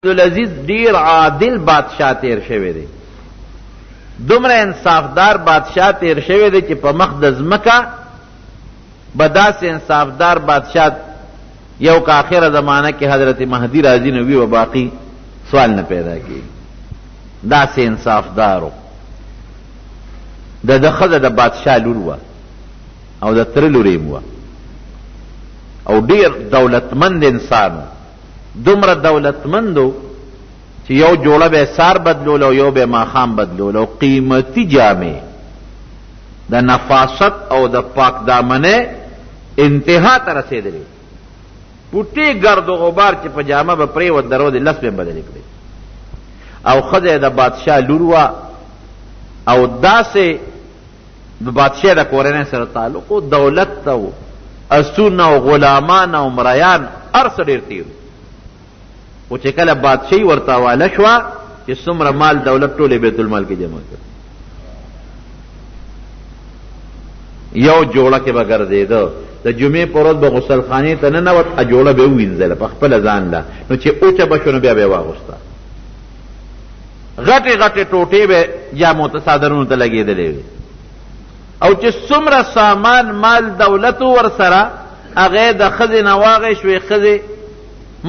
عبدالعزیز ډیر عادل بادشاہ تیر شوی دی، دومره انصافدار بادشاہ تیر شوی دی چې په مخ د ځمکه به داسې انصافدار بادشاہ یو که آخره زمانه کې حضرت مهدی راځي نو وي و باقي سوال نه پیدا کېږي. داسې انصافدارو د ښځه د بادشاہ لور وه او د تره لور یې وه او ډیر دولتمند انسان دومره دولتمندو چې یو جوړه به سار بدلول او یو به ماښام بدلول او قیمتي جامې د نفاست او د پاک دامنه انتها ته رسېدلې، پوټې ګرد و غبار چې په جامه به پرېوت درو د لس به بدلې کړې او ښځه د بادشاه لور وه او داسې د بادشاه د کورنۍ سره تعلق و، دولت ته و، اسونه او غلامان او مریان هر څه ډېر تېر خو چې کله بادشاهي ورته حواله شوه چې څومره مال دولت ټولې بیت المال کې جمع کړ، یو جوړه کې به ګرځېده، د جمعې په ورځ به غسل خانې ته ننوت، جوړه به ووینځله په خپله ځان له، نو چې اوچه به شو نو بیا به یې واغوسته، غټې غټې ټوټې به جامو ته څادرونو ته لګېدلې وې او چې څومره سامان مال دولت ورسره هغه د ښځې نه واغې شوې، ښځې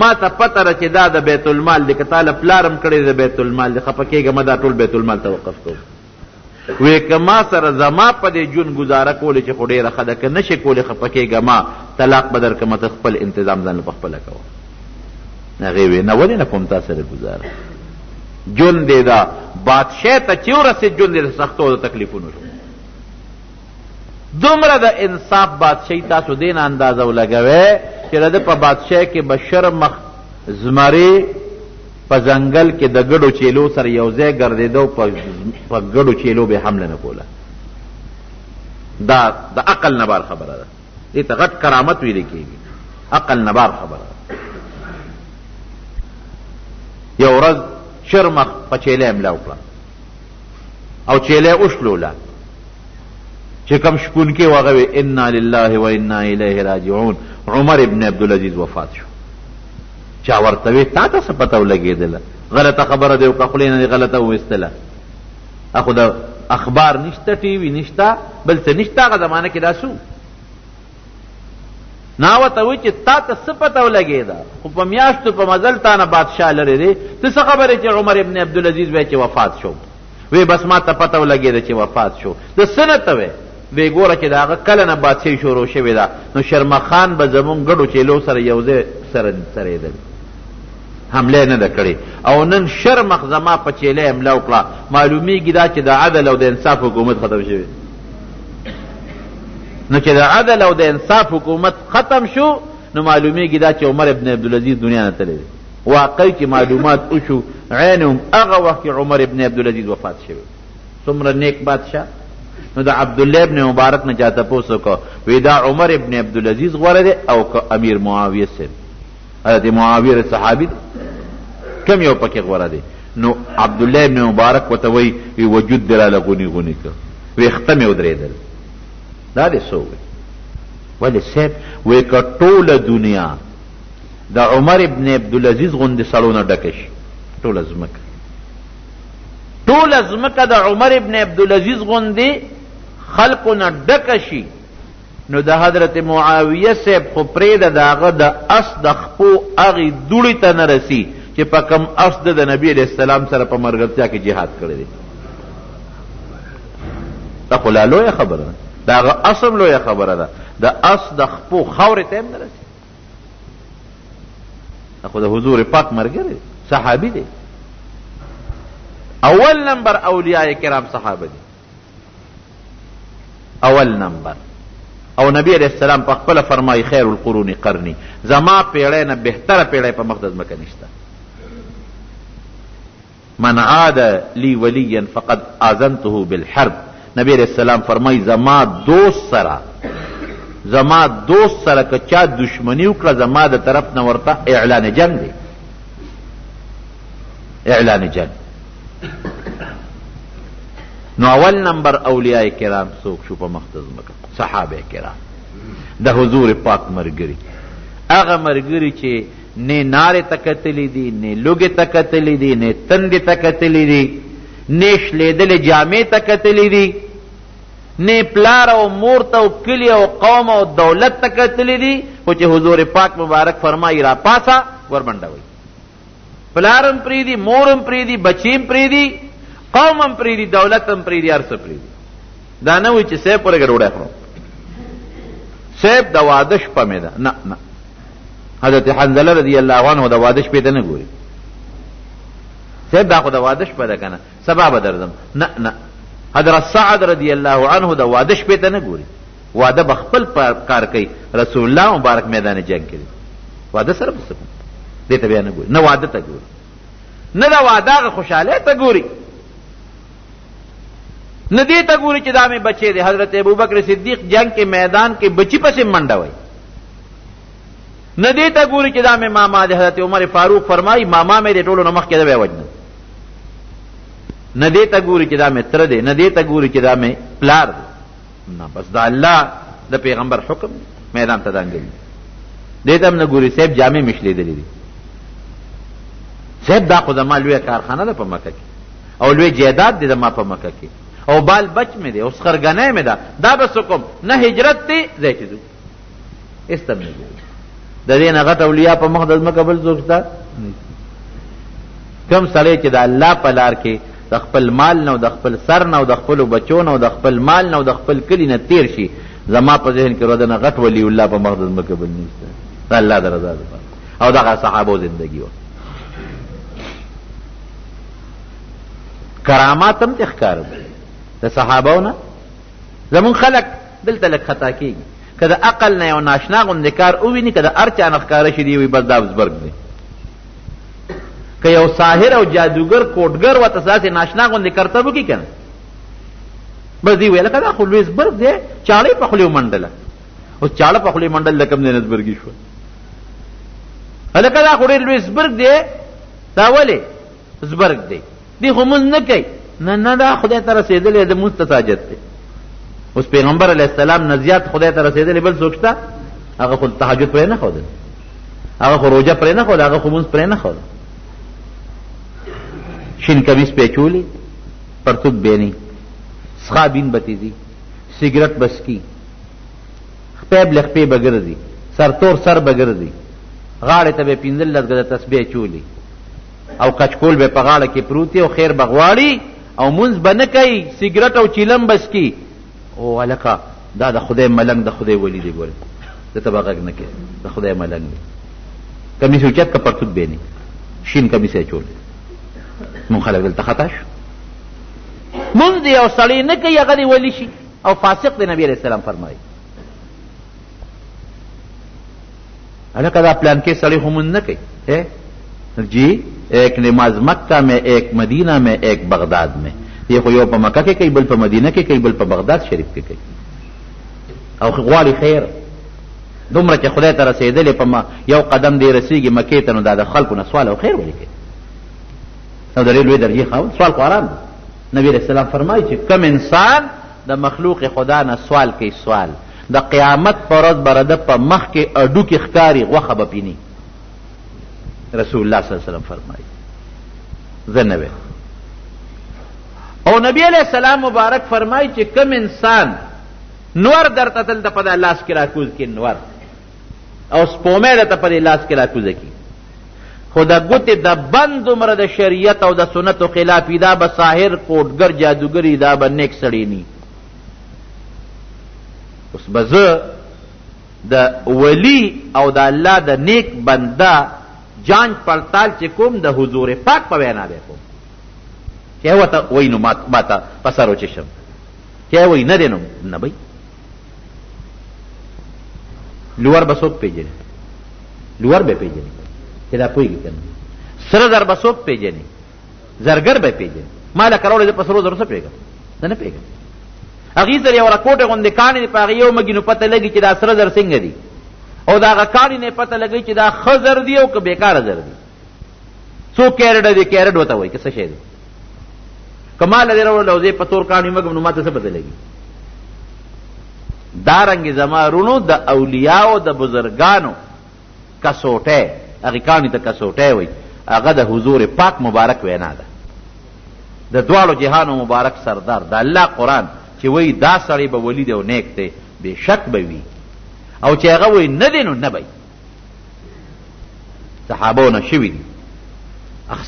ما ته پته ده چې دا د بیت المال دی، که تا له پلارم کړی د بیت المال دی، خفه کېږه دا ټول بیت المال ته وقف کوم. وی که ما سره زما په دې ژوند ګزاره کولی چې خو ډېره ښه ده، که نشې کولی خفه کېږه ما طلاق به درکړمه، ته خپل انتظام ځان په خپله کوه. هغې وی نه ولې نه کوم تا سره ګزاره، ژوند دی دا بادشاه ته چې ورسېد ژوند دی د سختو او د تکلیفونو شو. دومره د انصاف بادشاهي تاسو دې نه اندازه ولګوئ چې د ده په بادشاهۍ کې به شرمخ زمرې په ځنګل کې د ګډو چیلو سره یو ځای ګرځېده او په ګډو چیلو به حمله نه کوله. دا د عقل نه بار خبره ده، دې ته غټ کرامت ویل کېږي، عقل نه بار خبره ده. یو ورځ شرمخ په چیلې حمله وکړه او چیلې وشلوله، چې کوم شپونکي و هغه وی انا لله و انا الیه راجعون. عمر ابن عبدالعزیز وفات شو. چا ورته وی تا ته څه پته ولګېدله، غلطه خبره دی او که خولې نه دې غلطه وویستله، اخو د اخبار نشته، ټي وي نشته، بل څه نشته، هغه زمانه کې دا سو نا ورته وی چې تا ته څه پته ولګېده، خو په میاشتو په مزل تا نه بادشاه لرې دی، ته څه خبرې چې عمر ابن عبدالعزیز وی چې وفات شو؟ وی بس ما ته پته ولګېده چې وفات شو. د څه نه ته وی؟ وی ګوره چې د هغه کله نه بادشاهي شروع شوې ده نو شرمخان به زمونږ ګډو چیلو سره یو ځای سرېدل، حمله نه ده کړې او نن شرمخ زما په چیلې حمله وکړه. معلومیږي دا چې د عدل او د انصاف حکومت ختم شوی، نو چې د عدل او د انصاف حکومت ختم شو نو معلومیږي دا چې عمر ابن عبدالعزیز دنیا نه تللی دی. واقعي چې معلومات وشو عینهم هغه وخت کې عمر ابن عبدالعزیز وفات شوی. څومره نیک بادشاه. نو دا عبدالله ابن مبارک نه چا تپوس وکړه، وی دا عمر ابن عبدالعزیز غوره دی او که امیر معاویه صاحب؟ حضرت معاویه صحابي دی، کم یو پکې غوره دی؟ نو عبدالله ابن مبارک ورته وی وجود دی راله غوني غوني کړ، ویښته مې ودرېدل. دا دې څه وویل؟ ولې صاحب وی که ټوله دنیا د عمر ابن عبدالعزیز غوندې سړو نه ډکه شي، ټوله ځمکه د عمر ابن عبدالعزیز غوندې خلقو نه ډکه شي، نو د حضرت معاویه صاحب خو پرېږده د هغه د اس د خپو هغې دوړې ته نه رسي چې په کم اس د نبي علیه السلام سره په ملګرتیا کې جهاد کړی دی. دا خو لا لویه خبره ده، د هغه اس هم لویه خبره ده، د اس د خپو خاورې ته هم نه رسي. دا خو د حضور پاک ملګری صحابي دی. اول نمبر اولیاء کرام صحابه دي، اول نمبر. او نبی علیہ السلام په خپله فرمایي خیر القرون قرنی، زما پیړۍ نه بهتره پیړۍ په مخ د ځمکه نشته. من عاد لی ولیا فقد آذنته بالحرب. نبی علیہ السلام فرمایي زما دوست سره که چا دشمنی وکړه زما د طرف نه ورته اعلان جنگ دی، اعلان جنگ. نو اول نمبر اولیاء کرام څوک شو په مخ د ځمکه؟ صحابه کرام، د حضور پاک مرګري، هغه مرګري چې نه نارې ته کتلی دي، نه لوږې ته کتلی دي، نه تندې ته کتلی دي، نه شلېدلې جامې ته کتلی دي، نه پلار او مور ته او کلي او قوم او دولت ته کتلی دي، خو چې حضور پاک مبارک فرمایي را پاسه ورمنډوئ. پلارم پریدي، مورم پریدي، بچیم پریدي، قومم پریدي، دولتم پریدي، هر څه پریدي. دا نه وي چې صاحب پرېږه ډوډۍ خورم، صاحب د واده شپه مې ده. نه نه، حضرت حنظله رضی الله عنه د واده شپې ته نه ګوري. صاحب دا خو د واده شپه ده که نه، سبا به درځم. نه نه، حضرت سعد رضی الله عنه د واده شپې ته نه ګوري، واده به خپل کار کوي. رسول الله مبارک میدان جنگ کړي، واده سره به څه کوم؟ دې ته بیا نه ګوري، نه واده ته ګوري، نه د واده هغه خوشحالۍ ته ګوري، نه دې ته ګوري چې دا مې بچی دی. حضرت ابوبکر صدیق جنگ کې میدان کې بچی پسې منډه وای، نه دې ته ګوري چې دا مې ماما دی. حضرت عمر فاروق فرمایي ماما مې دې ټولو نه مخکې ده بیا وجنه. نه دې ته ګوري چې دا مې تره دی، نه دې ته ګوري چې دا مې پلار دی. نه، بس دا الله د پیغمبر حکم میدان ته دانګلي. دې ته هم نه ګوري صاحب جامې مې شلېدلې دي. صاحب دا خو زما لویه کارخانه ده په مکه کې، او لوی جایداد دی زما په مکه کې، او بال بچ مې دی، او سخرګنۍ مې ده. دا به څه کوم؟ نه هجرت دی ځای چې ځو، هېڅ ته نه ګوري. د دې نه غټ اولیا په مخ د ځمکه بل څوک شته؟ کوم سړی چې د الله په لار کې د خپل مال نه او د خپل سر نه او د خپلو بچو نه او د خپل مال نه او د خپل کلي نه تېر شي، زما په ذهن کې روده نه غټ ولی الله په مخ د ځمکه بل نشته. د الله د رضا لپاره. او دغه صحابو زندګي وه. کرامات هم تښکاره د صحابو نه. زمون خلک دلته لږ خطا کېږي، که د عقل نه یو ناشنا غوندې کار وویني، که د هر چا نه ښکاره شي دی وي بس دا بزبرګ دی. که یو ساحر او جادوګر کوټګر ورته داسې ناشنا غوندې کرتب وکړي که نه، بس دی ویل لکه دا خو لوی زبرګ دی، چاړې په خولې ومنډله. اوس چاړه په خولې منډل د کوم ځای نه زبرګي شوه؟ هلکه دا خو ډېر لوی زبرګ دی. دا ولې زبرګ دی؟ دی خو مونځ نه کوي. نه نه، دا خدای ته رسېدلی د مونځ ته ساجد دی. اوس پیغمبر علیه السلام نه زیات خدای ته رسېدلی بل څوک شته؟ هغه خو تهجد پرې نه ښودل، هغه خو روژه پرې نه ښوده، هغه خو مونځ پرې نه ښوده. شین کمیس پیچولی، پرتوک بینی، څښا بین بتیزي، سګرټ بسکي، خپې بلخپې به ګرځي، سرتور سر به ګرځي، غاړې ته به یې 15 ګزه تسبیح چولي، او کچکول به په غاړه کې پروت او خیر به غواړي، او مونځ به نه کوي، سګرټ او چیلم بسکي. او هلکه دا د خدای ملنګ د خدای ولی دی. ګورې ده ته به غږ نه کوي، د خدای ملنګ دی. کمیس اوچت که پرتوک بینی، شین کمیس یې چولی. مونږ خلک دلته خطا شو. مونځ دی یو سړی نه کوي، هغه دی ولی شي او فاسق دی. نبی علیہ السلام فرمایي هلکه دا پلان کې سړی خو مونځ نه کوي. جی ایک نماز مکہ میں، ایک مدینہ میں، ایک بغداد میں. یہ خو یو په مکه کې کوي، بل په مدینه کې کوي، بل په بغداد شریف کې کوي. او غواړي خیر دومره چې خدای ته رسېدلی په یو قدم دی رسېږي مکې ته، نو دا د خلکو نه سوال او خیر ولې کوي؟ او د ډېر لوی درجې خاوند سوال خو حرام دی. نبی علیہ السلام فرمایي چې کم انسان د مخلوق خدا نه سوال کوي، سوال د قیامت په ورځ به د په مخ کې اډو کې ښکاري، غوښه به پیني. رسول الله صلی الله علیه وسلم فرمایي زه نه ویم. او نبی علیہ السلام مبارک فرمایي چې کم انسان نور درته دلته په دا لاس کې راکوز کړي، نور او سپومې درته په دې لاس کې راکوزه کړي، خو د ګوتې د بند عمره د شریعت او د سنتو خلافي، دا به ساحر کوټګر جادوګري، دا به نیک سړی نی. اوس به زه د ولی او د الله د نیک بنده جانچ پړتال چې کوم د حضور پاک په وینا به کوم، چې ورته وایي نو ما ته په سر وچشم، چې وایي نه دی نو نه بی. لوړ به څوک پېژني؟ لوړ به پېژني چې دا پوهېږي که نه. سره زر به څوک پېژني؟ زرګر به پېژني. ما لکه راوړې زه په سرو زرو څه پوهېږم؟ زه نه پوهېږم. هغې سره یو راکوټې غوندې کاڼې دي، په هغې یو مږي نو پته لګي چې دا سره زر څنګه دي، او دا هغه کاڼې نه پته لګوي چې دا ښه زر دي او که بېکاره زر دي. څو کیرډه دي، کیرډ ورته وایي که څه شی دی. که ما له دې راوړل او زه په تور کاڼي مږم نو ما ته څه پته لګي؟ دارنګې زما رونو د اولیاو د بزرګانو کسوټی هغې کاڼي ته کسوټی وایي هغه د حضور پاک مبارک وینا ده د دواړو جهانو مبارک سردار د الله قرآن چې وایي دا سړی به ولی دی او نیک دی بېشک به وي او چې هغه وایي نه دی نو نه به صحابهونه شوي دي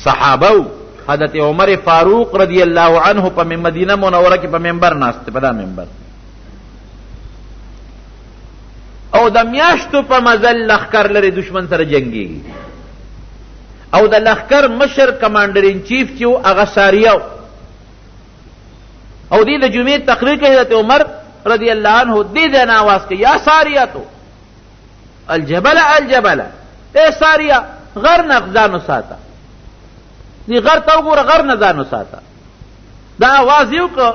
صحابه حضرت عمر فاروق رضی الله عنه په مدینه منوره کې په منبر ناست په دا منبر او د میاشتو په مزل لښکر لري دشمن سره جنګېږي او د لښکر مشر کمانډر ان چیف چې و هغه ساریه او دې د جمعې تقریر کوي حضرت عمر رضی الله عنه دې ځای نه آواز کوي یا ساریاتو الجبل الجبل ای ساریه غر نه ځان وساته دې غر ته وګوره غر نه ځان وساته دا آواز یې وکړه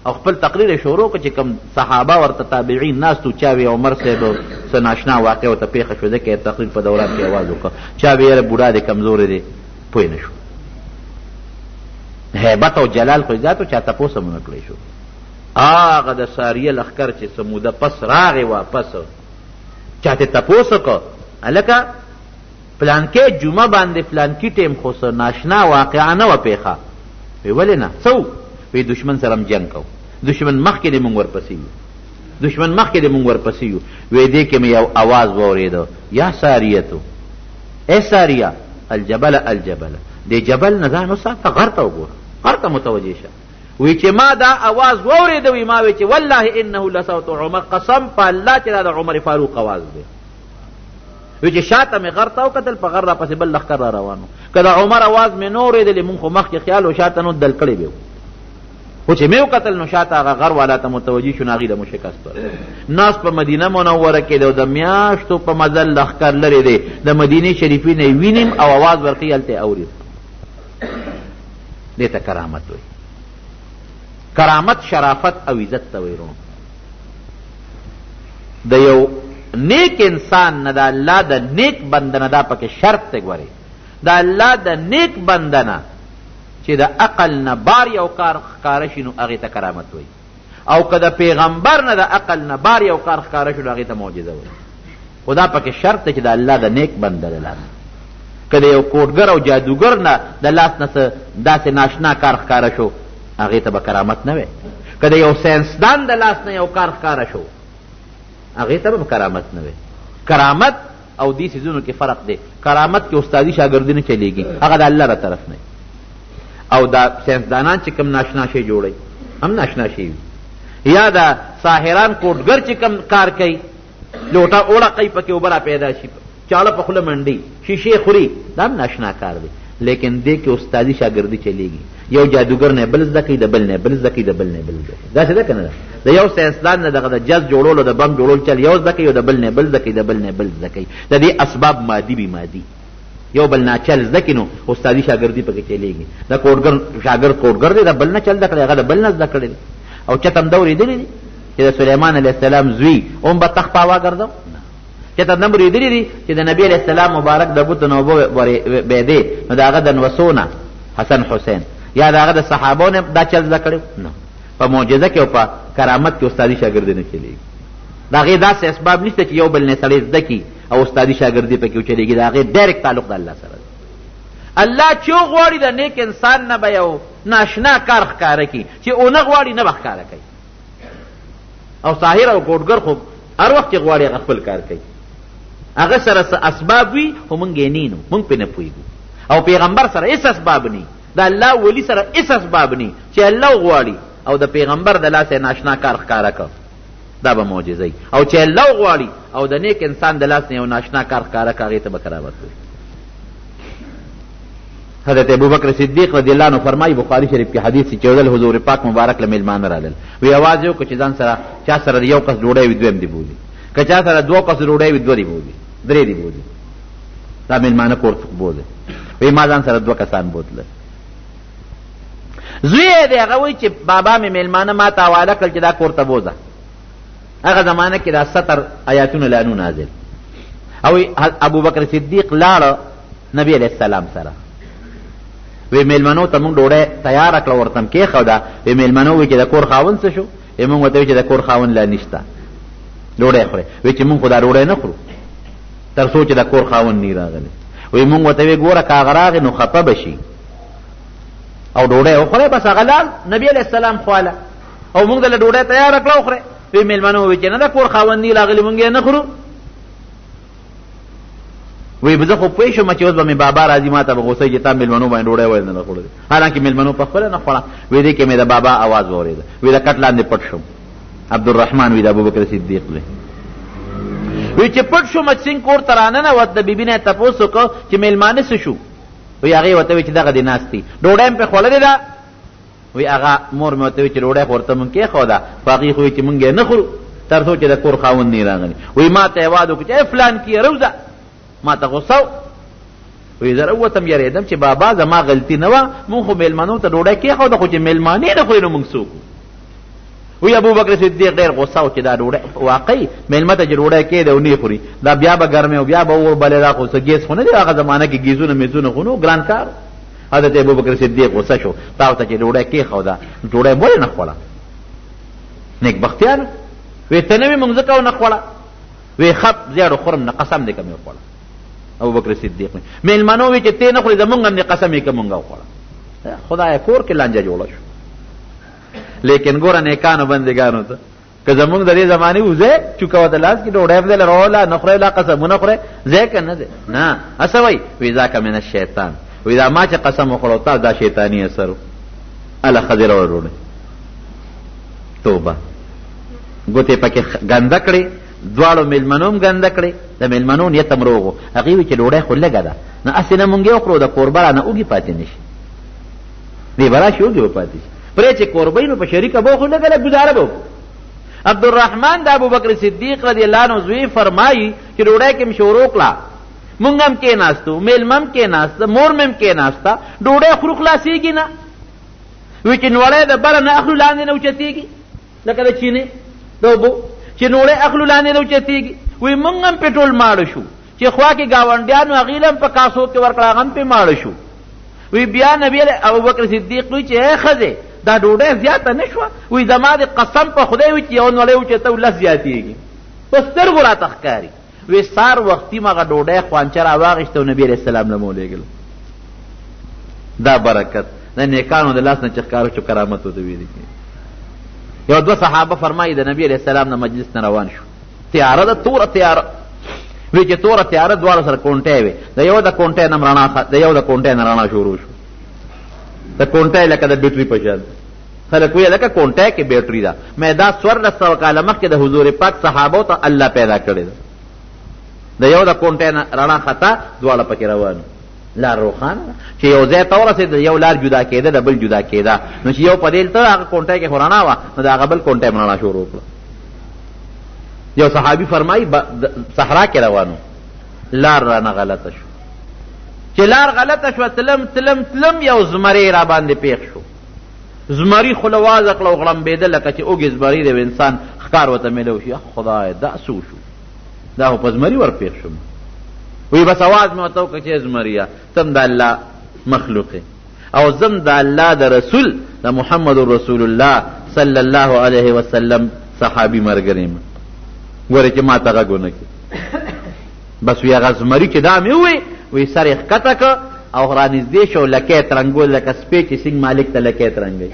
او خپل تقریر یې شروع کړه چې کوم صحابه ورته تابعین ناستو چا وی عمر صاحب څه ناشنا واقع ورته پیښه شوه ځکه تقریر په دوران کې آواز وکړه چا وی یاره بوډا دی کمزوری دی پوه نه شو هیبت او جلال خو ذاتو چا تپوس هم نه کړی شو هغه د ساریه لښکر چې څه موده پس راغی واپس چا ته تپوس وکړه هلکه پلانکې جمعه باندې پلانکي ټیم خو څه ناشنا واقعه نه وه پیښه وی ولې نه څه وی دشمن سره هم جنګ کوو دشمن مخکې دی مونږ ورپسې یو دشمن مخکې دی مونږ ورپسې یو وی دې کې مې یو اواز واورېده یا ساریتو ای ساریه الجبل الجبل دې جبل نه ځان وساته غر ته وګوره غر ته متوجه شه وی چې ما دا اواز واورېده وی ما وی چې والله انه لصوت عمر قسم په الله چې دا د عمر فاروق اواز دی وی چې شاته مې غر ته وکتل په غر راپسې بل لښکر را روانو که د عمر اواز مې نه اورېدلې مونږ خو مخکې خیال و شاته نو دل کړی به خو چې مې وکتل نو شاته هغه غر والا ته متوجه شو نو هغې د مو شکست ورکړ ناس په مدینه منوره کې دی او د میاشتو په مزل لښکر لرې دی د مدینې شریفې نه یې وینیم او اواز ورکوي هلته یې اورېد دې ته کرامت وایي کرامت شرافت او عزت ته وایي د یو نیک انسان نه د الله د نیک بنده نه دا پکې شرط دی ګورئ د الله د نیک بنده نه چې د عقل نه بار یو کار ښکاره شي نو هغې ته کرامت وایي او که د پیغمبر نه د عقل نه بار یو کار ښکاره شو نو هغې ته معجزه وایي خو دا پکې شرط دی چې د الله د نیک بنده د لاس که د یو کوډګر او جادوګر نه د لاس نه څه داسې ناشنا کار ښکاره شو هغې ته به کرامت نه وی که د یو ساینسدان د لاس نه یو کار ښکاره شو هغې ته به کرامت نه وی کرامت او دې څیزونو کې فرق دی کرامت کې استادي شاګردي نه چلیږي هغه د الله را طرف نه او دا ساینسدانان چې کوم ناشنا شی جوړوي هم ناشنا شی وي یا دا ساحران کوټګر چې کوم کار کوي لوټه اوړه کوي پکې اوبه را پیدا شي چاړه په خوله منډي شیشې خوري دا هم ناشنا کار دی لیکن دې کې استادي شاګردي چلیږي یو جادوګر نه بل زده کوي د بل نه بل زده کوي د بل نه بل زده کوي داسې ده که نه ده د یو ساینسدان نه دغه د جز جوړولو د بم جوړولو چل یو زده کوي او د بل نه بل زده کوي د بل نه بل زده کوي د دې اسباب مادي بي مادي یو بل نه چل زده کړي نو استادي شاګردي پکې چلیږي د کوډګر شاګرد کوډګر دی د بل نه چل زده کړی هغه د بل نه زده کړی او چته هم دا اورېدلي دي چې د سلیمان علیه السلام زوی هم به تخت پاوا ګرځو چته هم اورېدلي دي چې د نبي علیه السلام مبارک د بوتو نه اوبه بېدې نو د هغه د نوسونه حسن حسین یا د هغه د صحابو نه دا چل زده کړی نه په معجزه کې او په کرامت کې استادي شاګردي نه چلیږي د هغې داسې اسباب نشته چې یو بل نه سړی زده کړي او استادي شاګردي پکې وچلېږي د هغې ډایرکټ تعلق د الله سره دی الله چې وغواړي د نیک انسان نه به یو ناشنا کار ښکاره کړي چې ونه غواړي نه به ښکاره کوي او ساحر او کوډګر خو هر وخت چې غواړي هغه خپل کار کوي هغه سره څه اسباب وي خو موږ یې نه نو موږ پرې نه پوهېږو او پیغمبر سره هېڅ اسباب نه د الله ولي سره هېڅ اسباب نه چې الله وغواړي او د پیغمبر د لاسه ناشنا کار ښکاره کړ دا به معجزه او چې الله غواړي او د نیک انسان د لاس نه یو ناشنا کار ښکاره کړ هغې ته به کرامت وي حضرت ابوبکر صدیق رضی الله عنه فرمایي بخاري شریف کې حدیث چې یو ځل حضور پاک مبارک له میلمانه رالل وی اواز یې وکړو چې ځان سره چا سره یو کس ډوډۍ وي دویم دې بولي که چا سره دوه کس ډوډۍ وي دوه دې بولي درې دې بولي دا میلمانه کور بوځي وی ما ځان سره دوه کسان بوتله زوی یې دی هغه وایي چې بابا مې میلمانه ما ته حواله کړل چې دا کور ته بوځه هغه زمانه کې دا 70 آیاتونه لانو نازل او ابوبکر صدیق لاړه نبی علیه السلام سره وی میلمنو ته مونږ ډوډۍ تیاره کړه ورته م کېښوده وی میلمنو وی چې د کور خاوند څه شو وی مونږ ورته وی چې د کور خاوند لا نشته ډوډۍ خورې وی چې مونږ خو دا ډوډۍ نه خورو تر څو چې د کور خاوند نه راغلی. وی مونږ ورته وی ګوره که هغه راغی نو خفه به شي او ډوډۍ وخورئ. بس هغه لاړ نبي علیه السلام خواله او مونږ دله ډوډۍ تیاره کړه وخورئ. وی مېلمنو ووی چې نه د کور خاوند نه راغلی مونږ یې نه خورو. وی زه خو پوه شوم چې اوس به مې بابا راځي ما ته به غوسه چې تا مېلمنو باندې ډوډۍ ولې نه خوړلې. حالانکې مېلمنو په خپله نه خوړه. وی دې کې مې د بابا اواز واورېده. وی د کټ لاندې پټ شوم. عبدالرحمن وی د ابوبکر صدیق دی. وی چې پټ شوم سینګ کور ته راننوت د بیبي نه یې تپوس وکړه چې مېلمانه څه شو. وی هغې ورته وی چې دغه دې ناست دي ډوډۍ مې پرې خوړلې ده. وی هغه مور مې ورته وی چې ډوډۍ خو ورته مونږ کېښوده خو هغې خو وی چې مونږ یې نه خورو تر څو چې د کور خاوند نه راغلی. وی ما ته یې وعده وکړو چې فلان کې روزه ما ته غوسه وی زه راووتم یارېدم چې بابا زما غلطي نه وه مونږ خو مېلمنو ته ډوډۍ کېښوده خو چې مېلمانې نه خوري نو مونږ څوک وی ابوبکر صدیق ډېر غوسه و چې دا ډوډۍ واقعي مېلمه ته چې ډوډۍ کېده او نه خوري دا بیا به ګرمې او بیا به اور بلې دا خو څه ګیس خو نه دی هغه زمانه کې ګیزونه میزونه خو نو ګران کار. حضرت ابوبکر صدیق غوسه شو تا ورته چې ډوډۍ کېښوده ډوډۍ ولې نه خوړه نیکبختیانو. وی ته نه وي مونږ ځکه ونه خوړه. وی خپ زیاړو خورم نه قسم دی که مې وخوړه. ابوبکر صدیق مېلمنو وی چې تی نه خورې زمونږ هم دې قسم یې که مونږ وخوړه. خدایه کور کې لانجه جوړه شو. لیکن ګوره نیکانو بندګانو ته که زمونږ د دې زمانې وځئ چوکه د لاس کې ډوډۍ په دله راوله نه خورئ لا قسمونه خورئ ځای که نه دی نه هسه وایي وی ذاک من الشیطان. وی دا ما چې قسم وخوړو تا دا شیطاني اثر و اله ښځې راوړه ډوډۍ توبه ګوتې پکې ګنده کړې دواړو مېلمنو هم ګنده کړې د مېلمنو نیت هم روغ و. هغې وی چې ډوډۍ خو لږه ده نه هسې نه مونږ یې وخورو د کوربه رانه اوږې پاتې نه شي دې به راشي اوږې به پاتې شي پرې چې کوربه وي نو په شریکه به وخورو لږه لږ ګزاره به وکړو. عبدالرحمن د ابوبکر صدیق رضی الله عنه زوی فرمایي چې ډوډۍ کې م شروع کړه مونږ هم کېناستو مېلمه هم کېناسته مور مې هم کېناسته ډوډۍ خورو خلاصېږي نه. وی چې نوړی د بره نه اخلو لاندې نه اوچتېږي لکه د چینې د اوبو چې نوړی اخلو لاندې نه اوچتېږي. وی مونږ هم پې ټول ماړه شو چې خوا کې ګاونډیانو هغې له هم په کاسو کې ورکړه هغه هم پې ماړه شو. وی بیا نبي ابوبکر صدیق وی چې ای ښځې دا ډوډۍ زیاته نه شوه. وی زما د قسم په خدای وي چې یو نوړی اوچته لس زیاتېږي په سترګو راته ښکاري. وی سار وختي مغه ډوډۍ خوانچه راواغېسته او نبي علیه السلام له مو لېږله. دا برکت د نیکانو د لاس نه چې ښکاره شو کرامت ورته ویلي کېږي. یو دوه صحابه فرمایي د نبي علیه السلام نه مجلس نه روان شو تیاره ده توره تیاره. وی چې توره تیاره دواړو سره کونټۍ وې د یو د کونټۍ نه د یو د کونټۍ نه رڼا شروع شو د کونټۍ لکه د بیټري په شان خلک ویل لکه کونټۍ کې بیټري ده. مې دا 1400 کاله مخکې د حضور پاک صحابو ته الله پیدا کړې ده. د یو د کونټۍ نه رڼا خطا دواړه پکې روانو لار روښانه چې یو ځای ته ورسېد یو لار جدا کېده د بل جدا کېده نو چې یو په دې ته هغه کونټۍ کې خو رڼا وه نو د هغه بل کونټۍ م رڼا شروع کړه. یو صحابي فرمایي صحرا کې روانو لار رانه غلطه شو چې لار غلطه شوه تلم تلم تلم یو زمری را باندې پیښ شو. زمری خوله وازه کړه او غړمبېده لکه چې اوږې زمري دی انسان ښکار ورته میلو شي. خدای دا څه وشو دا خو په زمري ورپېښ شوم. وی بس اواز مې ورته وکړه چې زمریه تم د الله مخلوق او زم د الله د رسول د محمد رسول الله صلی الله علیه وسلم صحابي ملګری یم ګورې چې ما ته غږ ونه کړي. بس وی هغه زمري چې دا مې ووی وی سر یې ښکته کړه او رانږدې شو لکۍ ترنګول لکه سپی چې سینګ مالک ته لکۍ ترنګوي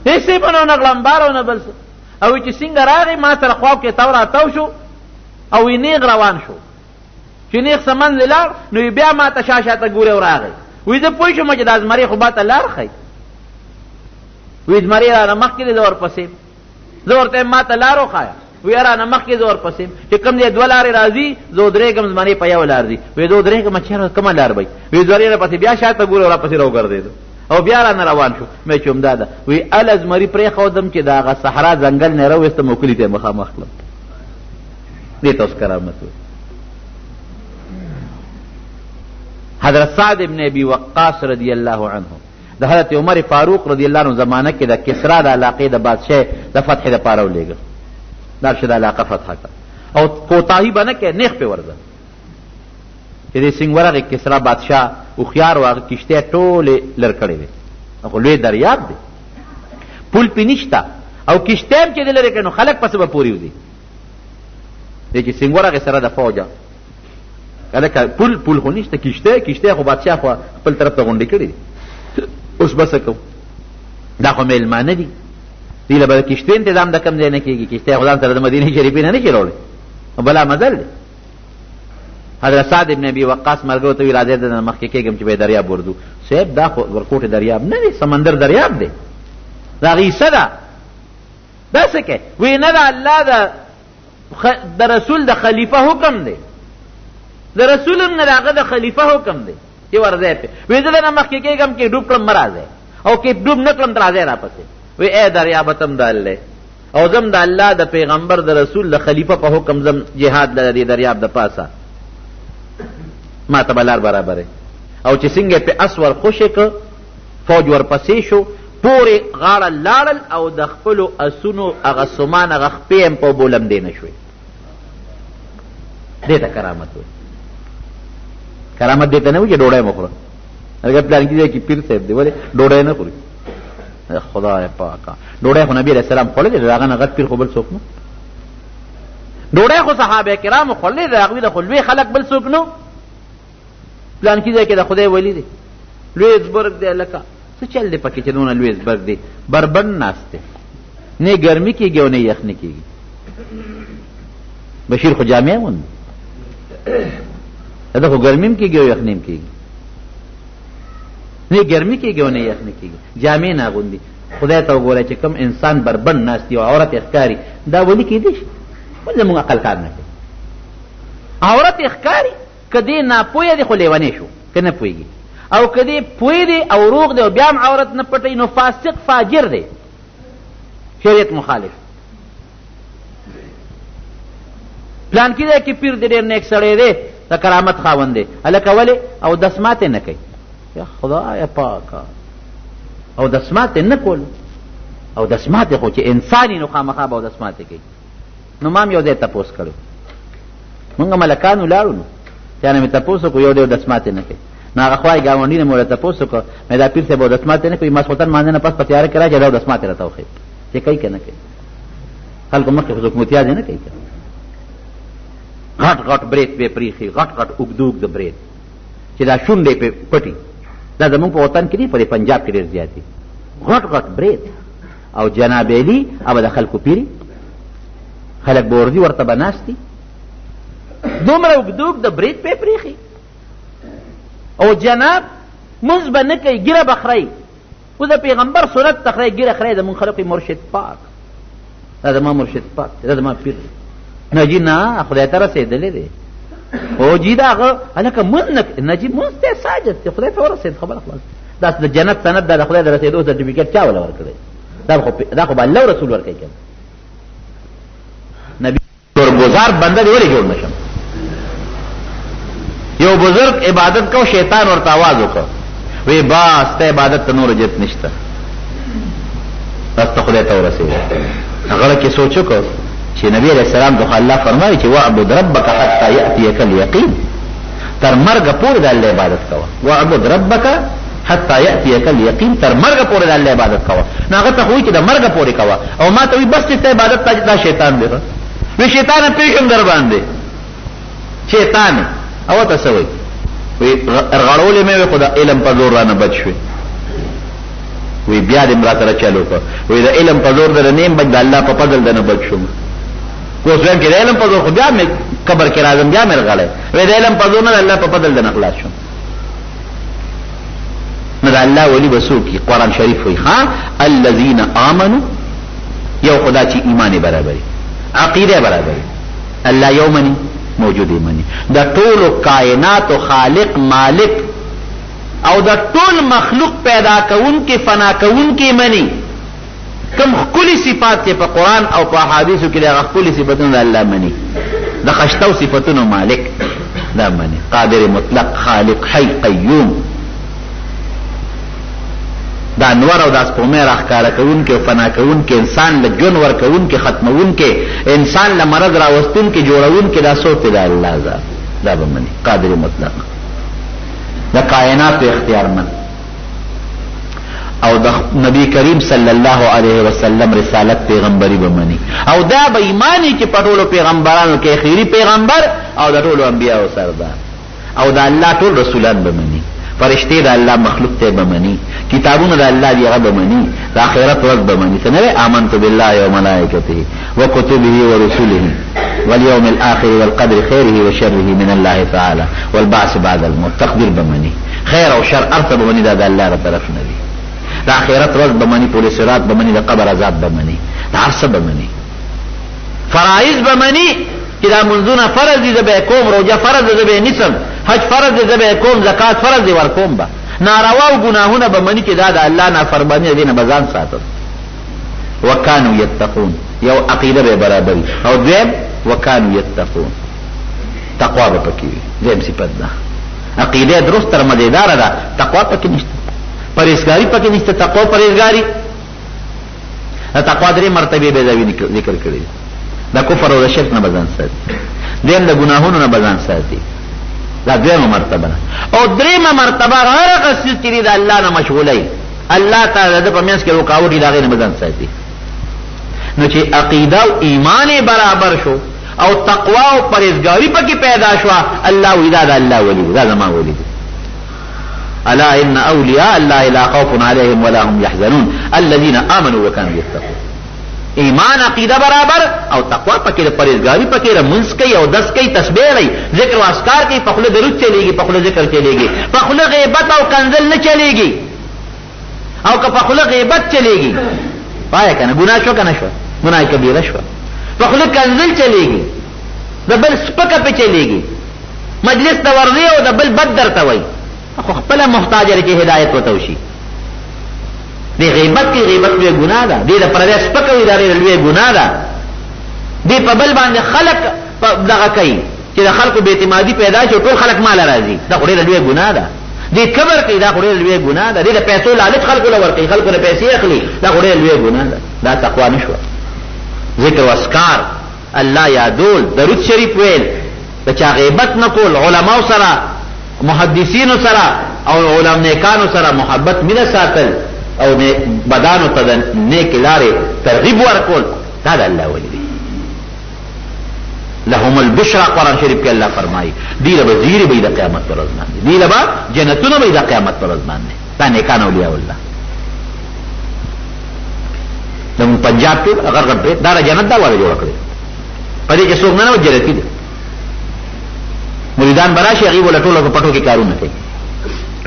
هېڅ یې به نه غړمبار او نه بل څه. او چې څنګه راغی ما سره خوا کې تاو راتاو شو او وی نیغ روان شو چې نیغ څه منځې لاړ نو بیا ما ته شا شاته ګورې او راغی. وی زه پوه شوم چې دا زمري خو ما ته لار ښیي. وی زمري رانه مخکې دی زه ورپسې زه ورته ما ته لار وښایه. وی رانه مخکې زه ورپسې چې کوم دی دوه لارې راځي زه ودرېږم زمري په یو لار ځي. وی زه ودرېږم چېرې کومه لار به وی زمري راپسې بیا شاته ګورې او راپسې راوګرځېده او بیا رانه روان شو. مې چې همدا ده وی اله زمري پرېښودم چې د هغه صحرا ځنګل نه راویستم او کلي ته یې مخامخ کړم. دې ته اوس کرامت وایي. حضرت سعد ابن ابي وقاص رضی الله عنه د حضرت عمر فاروق رضی الله عنه زمانه کې د کسرا د علاقې د بادشاه د فتح دپاره ولېږه دا شه د علاقه فتح کړه او کوتاهي به نه کوې نیغ پې ورځه چې دې سنګ ورغې کسرا بادشاه هوښیار و هغه کښتۍ ټولې لر کړې وې خو لوی دریاب دی پل پې نشته او کښتۍ هم چې دې لرې کړې نو خلک پسې به پورې وځي دی چې سنګور هغې سره د فوجه هلکه پول خو نشته کشته خو بادشاه خو خپل طرف ته غونډې کړي اوس به څه کوو دا خو میلمانه دي دوی له به د کشتې انتظام د کم ځای نه کېږي کشته خو ځان سره د مدینې شریفې نه شي راوړی بلا مزل دی حضرت سعد ابن ابي وقاص ملګرو ته وي راځئ دنه مخکې کېږم چې به دریاب وردو صاحب دا خو ورکوټې دریاب نه دی سمندر دریاب دی دا غیسه ده دا څه کوي وی نه د الله د رسول د خلیفه حکم دی د رسول هم نه د هغه د خلیفه حکم دی چې ورځئ پې وی زه دنه مخکې کېږم کې ډوب کړم مه راځئ او کې ډوب نه کړم ته راځئ راپسې وی ای دریابتم د الله او زم د الله د پیغمبر د رسول د خلیفه په حکم زم جهاد له دې دریاب د پاسه ما ته به لار برابرې او چې څنګه پې اسور خوشې که فوج ورپسې شو پورې غاړه لاړل او د خپلو اسونو هغه سمان هغه خپې هم په بولمدې نه شوې دې ته کرامت وایي کرامت دې ته نه وایي چې ډوډۍ مه خوره هغه پلانکي ځای کې پیر صاحب دی ولې ډوډۍ نه خوري خدای پاکه ډوډۍ خو نبي علیه السلام خوړلې د هغه نه غټ پیر خو بل څوک نه ډوډۍ خو صحابه کرامو خوړلې د هغوی د خو لوی خلک بل څوک نه پلانکي ځای کې د خدای ولی دی لویزبرګ دی لکه څه چل دی پکې چې دونه لویزبرګ دی بربند ناست دی نه ګرمي کېږي او نه یخني کېږي بشیر خو جامع هم دا خو ګرمي هم کېږي او یخني هم کېږي نه ګرمي کېږي او نه یخني کېږي جامع نه اغوندي خدای ته وګوره چې کوم انسان بربند ناست دی او عورت یې ښکاري دا ولي کېدی شي ولې زموږ عقل کار نه کوي عورت یې ښکاري که دې ناپوهه دی خو لیونی شو که نه پوهېږي او که دې پوه دی او روغ دی او بیا هم عورت نه پټوي نو فاسق فاجر دی شریعت مخالف پلانکي ځای کې پیر دی ډېر نیک سړی دی د کرامت خاوند دی هلکه ولې او دسمات یې نه کوي یا خدای پاکه او دسمات یې نه کولو او دسمات یې خو چې انسان یې نو خامخا به او دسمات یې کوي نو ما هم یو ځای تپوس کړی مونږ ملکانو لاړو نو چانه مې تپوس وکړو یو دی دسمات یې نه کوي نو هغه خوای ګاونډي نه مې ورته تپوس وکړو مې دا پیر صاحب دسمات یې نه کوي ماسخوتن مانځه نه پس په تیاره کې راځي دا دسمات یې راته وښیي چې کوي که نه کوي خلکو مخکې خو څوک متیاز یې نه کوي غټ غټ برید پې پریښي غټ غټ اوږد اوږد برید چې دا شونډې پې پټي دا زمونږ په وطن کې دي په پنجاب کې ډېر زیات دي غټ غټ برید او جناب علي او د خلکو پیري خلک به ورځي ورته به ناست دي دومره اوږد اوږد برید پې پریښي او جناب مونځ به نه کوي ګیره به خورئ اوس د پیغمبر سنت ته خورئ ګیره خورئ زمونږ خلکو مرشد پاک دا زما مرشد پاک دا زما پیر نه جي نه خدای ته رسېدلی دی او جي دا هغه هلکه مونځ نه نه جي مونځ ته ساجد دی خدای ته ورسېد خبره خلاص دا د جنت سند دا د خدای د رسېدو سرټیفیکټ چا وله ورکړی دا خو به الله او رسول ورکوي که نبي ګزار بنده دی ولې جوړ نه شم یو بزرگ عبادت کو شیطان ورته آواز وکړ وی باس ته عبادت ته نور جت نشته بس ته خدای ته ورسېږي هغه کې سوچ وکړ چې نبی علیہ السلام دغه الله فرمایي چې واعبد ربک حتی یأتیک الیقین تر مرګ پورې د الله عبادت کوه واعبد ربک حتی یأتیک الیقین تر مرګ پورې د الله عبادت کوه نو هغه ته وایي چې د مرګ پورې کوه او ما ته وایي بس چې عبادت ته دا شیطان دی وی شیطان پیښم در باندې شیطان او ته څه وایي وی غړولې مې وی خو د علم په زور رانه بچ شوې وی بیا دې مړه سره چلو کړ وی د علم په زور در نیم بچ د الله په فضل دنه بچ شوم کوس ویم چې د علم په زور خو بیا مې قبر کې راځم بیا مې رغلی وی د علم په زور نه د الله په فضل دنه خلاص شوم نو د الله ولی به څوک وي قرآن شریف وایي ها الذین آمنوا یو خدا چې ایمان یې برابري عقیده برابري الله یو مني موجود منی دا ټول کائنات خالق مالک او دا ټول مخلوق پیدا کون کې فنا کون کې منی کم خپل صفات کې په قران او په احادیثو کې دا خپل صفاتونه الله منی دا خشتو صفاتونه مالک دا منی قادر مطلق خالق حی قیوم دا انوار او دا سپومه راخکاره کون کې فنا کون کې انسان له جون ور کون کې ختمون کې انسان له مرض راوستون کې جوړون کې دا صوت دی الله ذات دا به مني قادر مطلق دا کائنات اختیار من او د نبی کریم صلی الله علیه وسلم رسالت پیغمبري بمني او دا به ایمانی چې پټولو پیغمبرانو کې خیری پیغمبر او د ټولو انبیاء او سردار او د الله ټول رسولان بمني فرشتي د الله مخلوق ته بمني کتابونه د الله دی هغه بمني د آخرت ورځ بمني څنګه آمنت بالله وملائکته وكتبه ورسله واليوم الآخر والقدر خيره وشره من الله تعالى والبعث بعد الموت تقدیر بمني خیر او شر ارته بمني د الله تر طرف نه دي د آخرت ورځ بمني پولیس صراط بمني د قبر عذاب بمني د هر څه بمني فرائض بمني چې دا منځونه فرض دي زبې کوم روزه فرض دي زبې نسم حج فرض دي زبې کوم زکات فرض دي ور کوم با ناروا او ګناهونه بمني چې دا د الله نافرمانی دي نه بزان ساتل وکانو یتقون یو عقیده به برابرۍ او دویم وکانو یتقون تقوا به پکې دیم صفت ده عقیده درست تر مزیدار ده تقوا پکې نشته پرهیزګاری پکې نشته تقوا پرهیزګاری تقوا درې مرتبه به ذکر کړی دا کفر او شرک نه بزان ساتي دیم د ګناهونو نه بزان ساتي دا دیمه مرتبه او دریمه مرتبه هر قصې چې د الله نه مشغولای الله تعالی د پمینس کې رکاوټ دی داغه نه بزان ساتي نو چې عقیده او ایمان برابر شو او تقوا او پرهیزګاری پکې پیدا شو الله ویدا د الله ولی دا زما ولی الا ان اولیاء الله لا خوف عليهم ولا هم يحزنون الذين امنوا وكانوا يتقون ایمان عقیده برابر او تقوا پکې پرهیزګاری پکې منځ کوي او دس کوي تسبیح لري ذکر او اذکار کوي په خله درود چلیږي په خله ذکر چلیږي په خله غیبت او کنزل نه چلیږي او که په خله غیبت چلیږي پای کنه ګناه شو کنه شو ګناه کبیره شو په خله کنزل چلیږي د بل سپکه په چلیږي مجلس ته ورځي او د بل بد درته وای خو خپل محتاج لري چې هدایت وته شي دی غیبت کی غیبت لوی گناہ ده دی د پردیس پکوي دا لوی گناہ ده دی په بل باندې خلق دغه کوي چې د خلقو به اعتمادي پیدا شي ټول خلق مال راځي دا خوري لوی گناہ ده دی کبر کوي دا خوري لوی گناہ ده دی د پیسو لالچ خلقو لور کوي خلقو له پیسې اخلي دا خوري لوی گناہ ده دا تقوا نشو ذکر او اذکار الله یادول درود شریف ویل د چا غیبت نکول علماء سره محدثین سره او علماء نیکانو سره محبت مینه ساتل او بدانو ته نیک لارې ترغیب ورکول دا د الله ولی دی لهم البشرى قرآن شریف کې الله فرمایي دی له وزیر به د قیامت پر ورځ باندې دی له جنتونه به د قیامت پر ورځ باندې دا نیکان اولیاء الله د پنجاب کې اگر غټ دا جنت دا ولا جوړ کړی پدې کې څوک نه و جنتی دي مریدان براشي هغه ولا ټولو په پټو کې کارونه کوي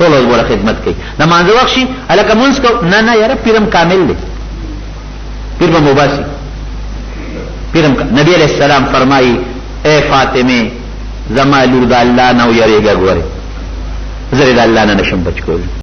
ټول ورته خدمت کوي د مانځه وخت شي الکه مونږ کو نه یاره پیرم کامل دی پیر به مباسي پیرم نبی علیہ السلام فرمایي اے فاطمه زما لور د الله نه یریږي ګوره زری د الله نه نشم بچ کول